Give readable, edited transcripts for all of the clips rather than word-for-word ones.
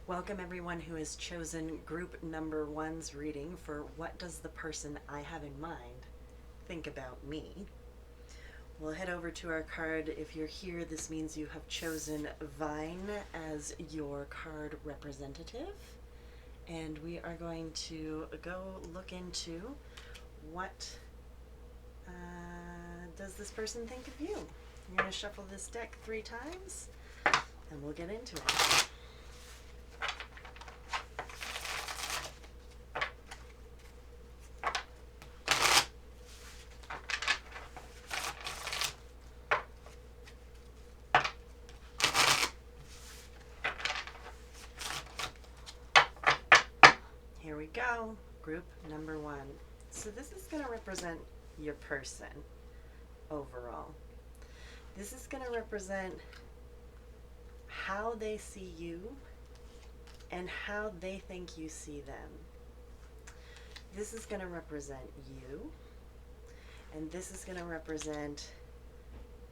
Welcome everyone who has chosen group number one's reading for What Does the Person I Have in Mind Think About Me? We'll head over to our card. If you're here, this means you have chosen Vine as your card representative. And we are going to go look into what does this person think of you. I'm going to shuffle this deck 3 times and we'll get into it. Here we go, group number 1. So this is going to represent your person overall. This is going to represent how they see you and how they think you see them. This is going to represent you, and this is going to represent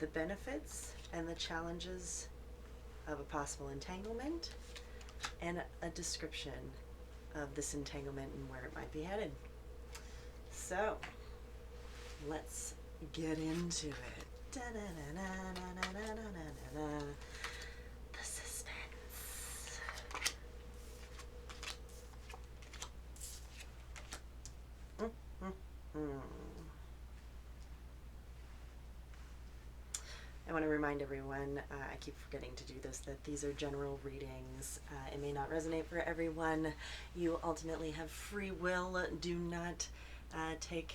the benefits and the challenges of a possible entanglement and a description of this entanglement and where it might be headed. So let's get into it. The suspense. I want to remind everyone, I keep forgetting to do this, that these are general readings. It may not resonate for everyone. You ultimately have free will. Do not take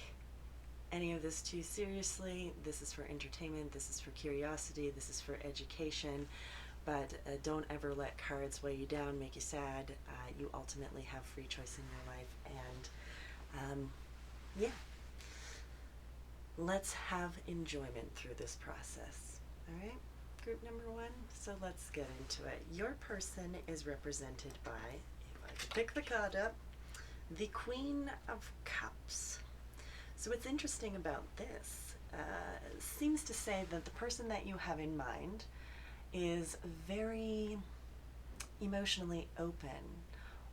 any of this too seriously. This is for entertainment, this is for curiosity, this is for education, but don't ever let cards weigh you down, make you sad. You ultimately have free choice in your life, and yeah, let's have enjoyment through this process. All right, group number 1, so let's get into it. Your person is represented by, if I could pick the card up, the Queen of Cups. So what's interesting about this seems to say that the person that you have in mind is very emotionally open,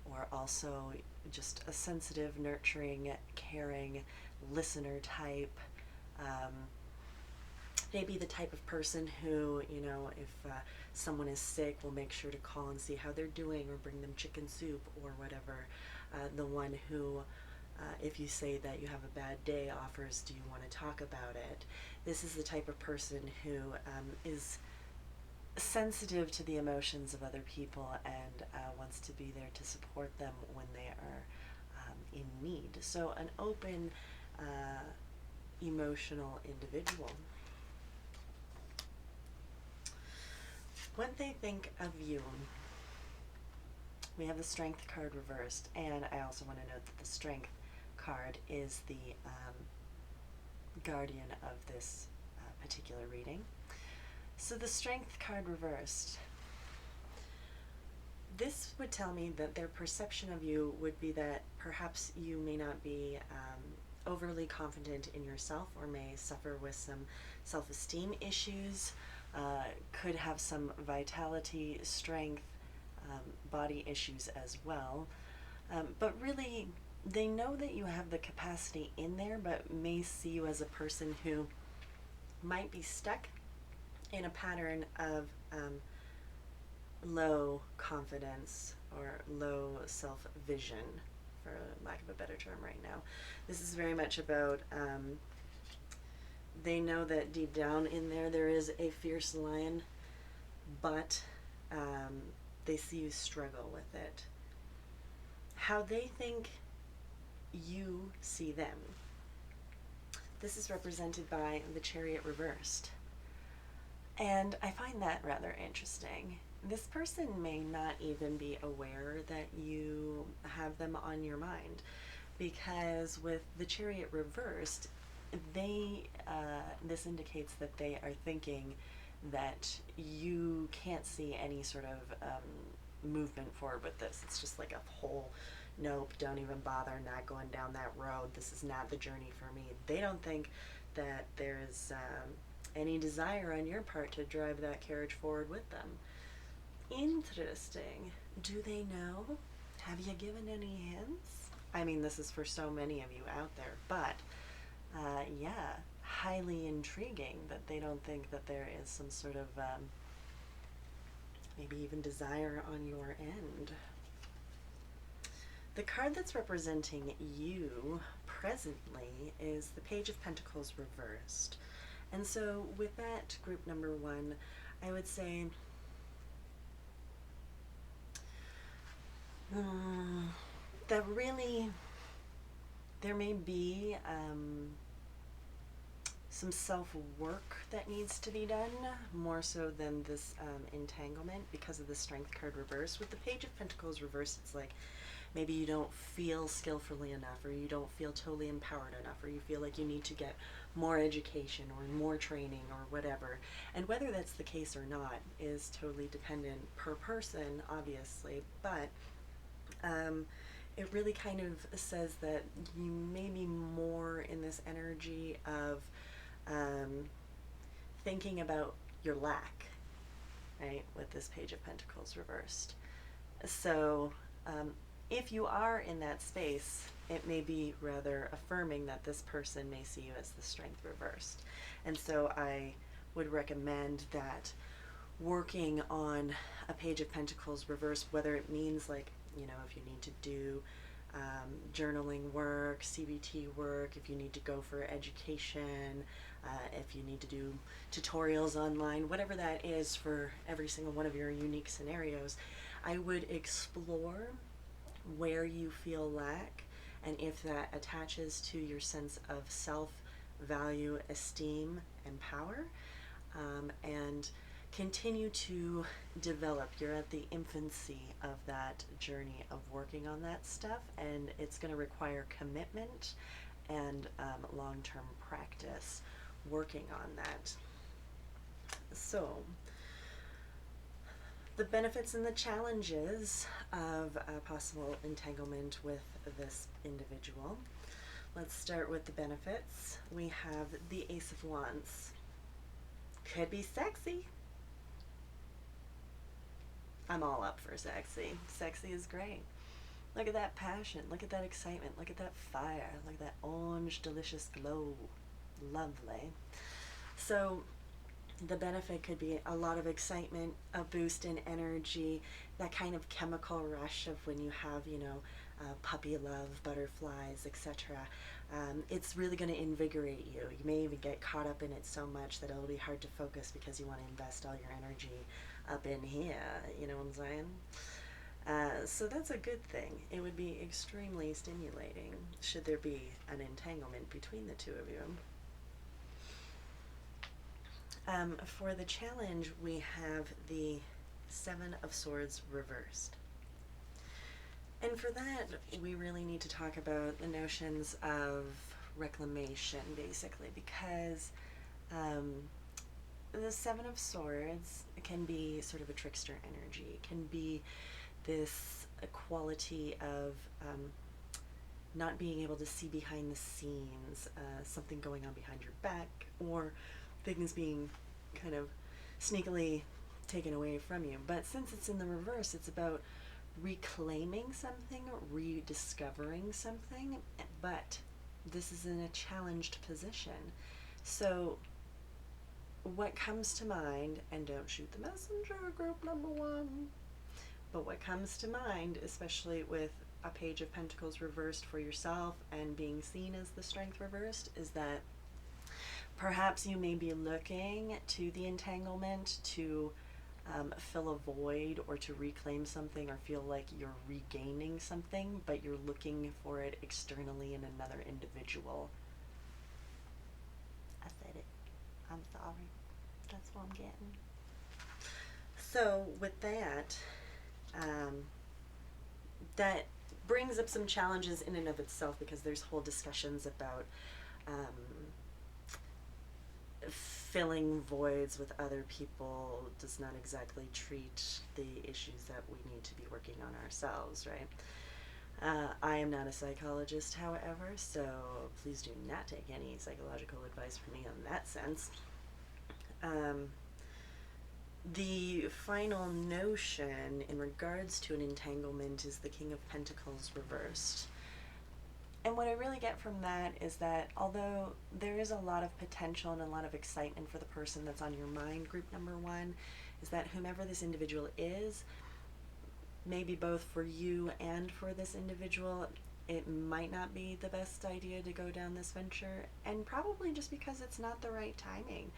or also just a sensitive, nurturing, caring listener type. Maybe the type of person who, you know, if someone is sick, will make sure to call and see how they're doing or bring them chicken soup or whatever. The one who, if you say that you have a bad day, offers, do you want to talk about it? This is the type of person who is sensitive to the emotions of other people and wants to be there to support them when they are in need. So an open, emotional individual. When they think of you, we have the Strength card reversed, and I also want to note that the Strength card is the guardian of this particular reading. So the Strength card reversed, this would tell me that their perception of you would be that perhaps you may not be overly confident in yourself, or may suffer with some self-esteem issues, could have some vitality, strength, body issues as well. But really, they know that you have the capacity in there, but may see you as a person who might be stuck in a pattern of low confidence or low self-vision, for lack of a better term right now. This is very much about, they know that deep down in there is a fierce lion, but they see you struggle with it. How they think you see them. This is represented by the Chariot reversed. And I find that rather interesting. This person may not even be aware that you have them on your mind, because with the Chariot reversed, this indicates that they are thinking that you can't see any sort of movement forward with this. It's just like a whole, nope, don't even bother, not going down that road, this is not the journey for me. They don't think that there's any desire on your part to drive that carriage forward with them. Interesting. Do they know? Have you given any hints? I mean, this is for so many of you out there, but yeah, highly intriguing that they don't think that there is some sort of maybe even desire on your end. The card that's representing you presently is the Page of Pentacles reversed. And so with that, group number one, I would say that really there may be some self-work that needs to be done, more so than this entanglement, because of the Strength card reverse. With the Page of Pentacles reverse, it's like maybe you don't feel skillfully enough, or you don't feel totally empowered enough, or you feel like you need to get more education or more training or whatever. And whether that's the case or not is totally dependent per person, obviously, but it really kind of says that you may be more in this energy of thinking about your lack, right, with this Page of Pentacles reversed. So if you are in that space, it may be rather affirming that this person may see you as the Strength reversed. And so I would recommend that working on a Page of Pentacles reversed, whether it means like, you know, if you need to do journaling work, CBT work, if you need to go for education, if you need to do tutorials online, whatever that is for every single one of your unique scenarios, I would explore where you feel lack, and if that attaches to your sense of self-value, esteem, and power, and continue to develop. You're at the infancy of that journey of working on that stuff, and it's going to require commitment and long-term practice working on that. So the benefits and the challenges of a possible entanglement with this individual. Let's start with the benefits. We have the Ace of Wands. Could be sexy. I'm all up for sexy. Sexy is great. Look at that passion. Look at that excitement. Look at that fire. Look at that orange, delicious glow. Lovely. So the benefit could be a lot of excitement, a boost in energy, that kind of chemical rush of when you have, you know, puppy love, butterflies, etc. It's really going to invigorate you. You may even get caught up in it so much that it'll be hard to focus because you want to invest all your energy up in here, you know what I'm saying? So that's a good thing. It would be extremely stimulating should there be an entanglement between the two of you. For the challenge, we have the Seven of Swords reversed. And for that, we really need to talk about the notions of reclamation, basically, because the Seven of Swords can be sort of a trickster energy. It can be this quality of not being able to see behind the scenes, something going on behind your back, or things being kind of sneakily taken away from you. But since it's in the reverse, it's about reclaiming something, rediscovering something, but this is in a challenged position. So what comes to mind, and don't shoot the messenger, group number one, but what comes to mind, especially with a Page of Pentacles reversed for yourself and being seen as the Strength reversed, is that perhaps you may be looking to the entanglement to fill a void or to reclaim something, or feel like you're regaining something, but you're looking for it externally in another individual. I said it. I'm sorry. That's what I'm getting. So with that, that brings up some challenges in and of itself, because there's whole discussions about filling voids with other people does not exactly treat the issues that we need to be working on ourselves, right? I am not a psychologist, however, so please do not take any psychological advice from me in that sense. The final notion in regards to an entanglement is the King of Pentacles reversed. And what I really get from that is that although there is a lot of potential and a lot of excitement for the person that's on your mind, group number one, is that whomever this individual is, maybe both for you and for this individual, it might not be the best idea to go down this venture, and probably just because it's not the right timing.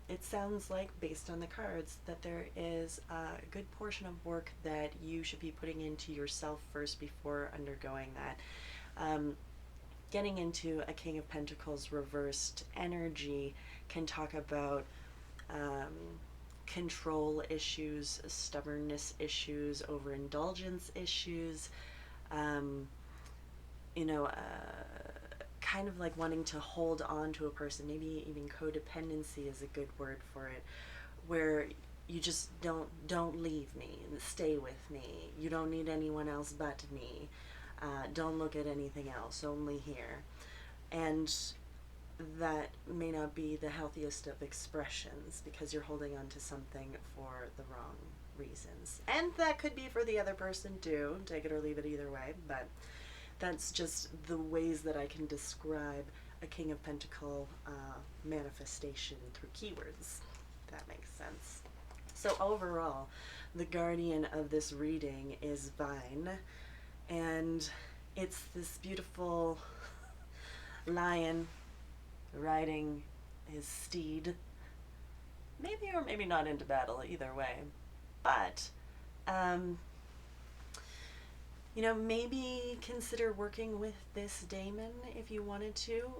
It sounds like, based on the cards, that there is a good portion of work that you should be putting into yourself first before undergoing that. Getting into a King of Pentacles reversed energy can talk about control issues, stubbornness issues, overindulgence issues, you know, kind of like wanting to hold on to a person. Maybe even codependency is a good word for it, where you just don't leave me, stay with me. You don't need anyone else but me. Don't look at anything else, only here. And that may not be the healthiest of expressions because you're holding on to something for the wrong reasons. And that could be for the other person too, take it or leave it either way, but that's just the ways that I can describe a King of Pentacle manifestation through keywords, if that makes sense. So overall, the guardian of this reading is Vine, and it's this beautiful lion riding his steed, maybe or maybe not into battle, either way. But you know, maybe consider working with this Daimon if you wanted to.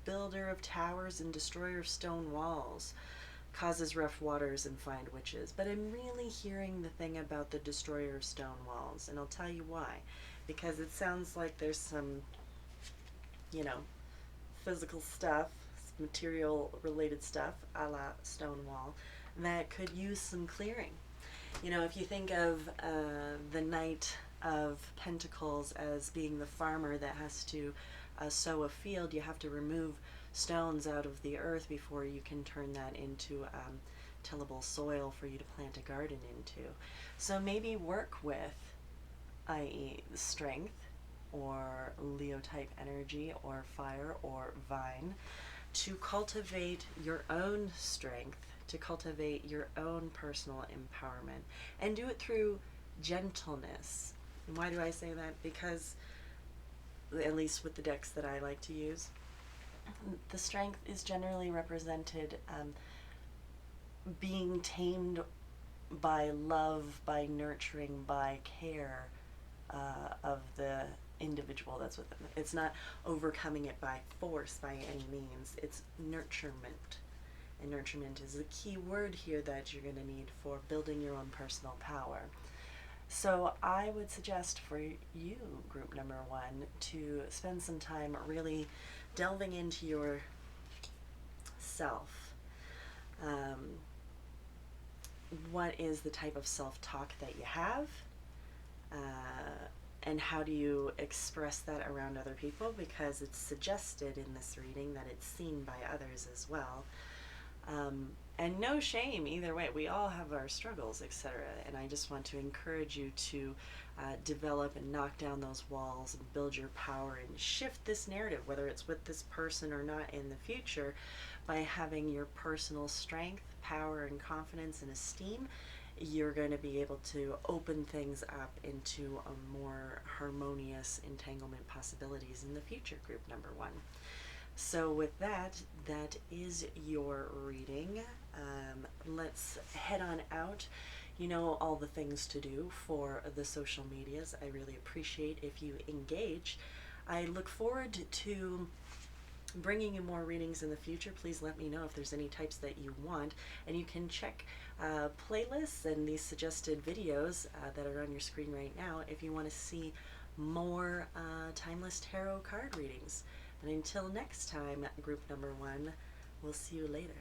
Builder of towers and destroyer of stone walls, causes rough waters and find witches. But I'm really hearing the thing about the destroyer of stone walls, and I'll tell you why. Because it sounds like there's some, you know, physical stuff, material related stuff, a la Stonewall, that could use some clearing. You know, if you think of the Knight of Pentacles as being the farmer that has to sow a field, you have to remove stones out of the earth before you can turn that into tillable soil for you to plant a garden into. So maybe work with, i.e. strength, or Leo type energy, or fire, or vine, to cultivate your own strength, to cultivate your own personal empowerment, and do it through gentleness. And why do I say that? Because, at least with the decks that I like to use, the strength is generally represented being tamed by love, by nurturing, by care of the individual that's with them. It's not overcoming it by force by any means. It's nurturement. And nurturement is the key word here that you're going to need for building your own personal power. So I would suggest for you, group number one, to spend some time really delving into your self. What is the type of self-talk that you have? And how do you express that around other people? Because it's suggested in this reading that it's seen by others as well. And no shame either way. We all have our struggles, etc. And I just want to encourage you to develop and knock down those walls and build your power and shift this narrative, whether it's with this person or not in the future, by having your personal strength, power, and confidence and esteem. You're going to be able to open things up into a more harmonious entanglement possibilities in the future, group number one. So with that, that is your reading. Let's head on out. You know all the things to do for the social medias. I really appreciate if you engage. I look forward to bringing you more readings in the future. Please let me know if there's any types that you want, and you can check playlists and these suggested videos that are on your screen right now if you want to see more timeless tarot card readings. And until next time, group number one, we'll see you later.